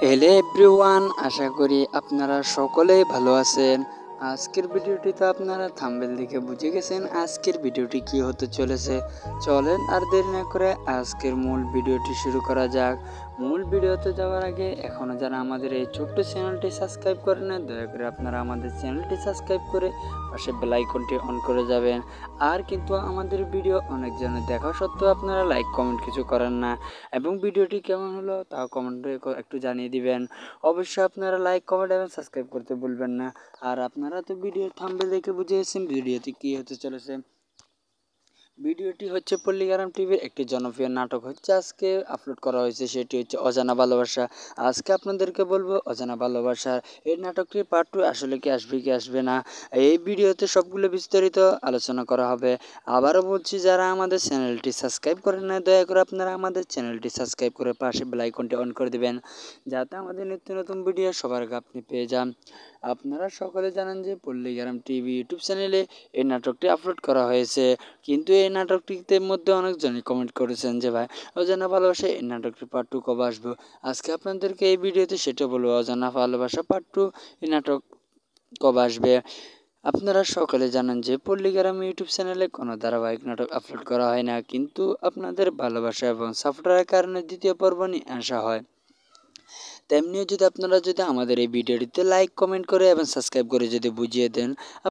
Hello everyone, আশা করি আপনারা সকলেই ভালো আছেন। আজকের ভিডিওটিতে আপনারা থাম্বনেল দেখে বুঝে গেছেন আজকের ভিডিওটি কি হতে চলেছে। চলেন আর দেরি না করে আজকের মূল ভিডিওটি শুরু করা যাক। মূল ভিডিওতে যাওয়ার আগে এখনও যারা আমাদের এই ছোট্ট চ্যানেলটি সাবস্ক্রাইব করেন না, দয়া করে আপনারা আমাদের চ্যানেলটি সাবস্ক্রাইব করে পাশে বেল আইকনটি অন করে যাবেন। আর কিন্তু আমাদের ভিডিও অনেকজনের দেখা সত্ত্বেও আপনারা লাইক কমেন্ট কিছু করেন না, এবং ভিডিওটি কেমন হলো তাও কমেন্টে একটু জানিয়ে দিবেন। অবশ্যই আপনারা লাইক কমেন্ট এবং সাবস্ক্রাইব করতে ভুলবেন না। আর আপনারা তো ভিডিও থাম্বনেল দেখে বুঝে গেছেন ভিডিওতে কী হতে চলেছে। ভিডিওটি হচ্ছে পল্লীগ্রাম টিভির একটি জনপ্রিয় নাটক হচ্ছে আজকে আপলোড করা হয়েছে, সেটি হচ্ছে অজানা ভালোবাসা। আজকে আপনাদেরকে বলবো অজানা ভালোবাসা এই নাটকটি পার্ট 2 আসলে কি আসবে কি আসবে না, এই ভিডিওতে সবগুলো বিস্তারিত আলোচনা করা হবে। আবারও বলছি, যারা আমাদের চ্যানেলটি সাবস্ক্রাইব করেন না, দয়া করে আপনারা আমাদের চ্যানেলটি সাবস্ক্রাইব করে পাশে বেল আইকনটি অন করে দেবেন, যাতে আমাদের নিত্য নতুন ভিডিও সবার আগে আপনি পেয়ে যান। আপনারা সকলে জানেন যে পল্লীগ্রাম টিভি ইউটিউব চ্যানেলে এই নাটকটি আপলোড করা হয়েছে, কিন্তু এই নাটকটিতে মধ্যে অনেকজনই কমেন্ট করেছেন যে ভাই অজানা ভালোবাসা এই নাটকটি পার্ট 2 কবে আসবে। আজকে আপনাদেরকে এই ভিডিওতে সেটা বলবো, অজানা ভালোবাসা পার্ট 2 এই নাটক কবে আসবে। আপনারা সকলে জানেন যে পল্লীগ্রাম ইউটিউব চ্যানেলে কোনো ধারাবাহিক নাটক আপলোড করা হয় না, কিন্তু আপনাদের ভালোবাসা এবং সাপোর্টের কারণে দ্বিতীয় পর্ব নিয়ে আসা হয়। তেমনিও যদি আপনারা আমাদের এই ভিডিওটিতে লাইক কমেন্ট করে এবং সাবস্ক্রাইব করে যদি বুঝিয়ে দেন,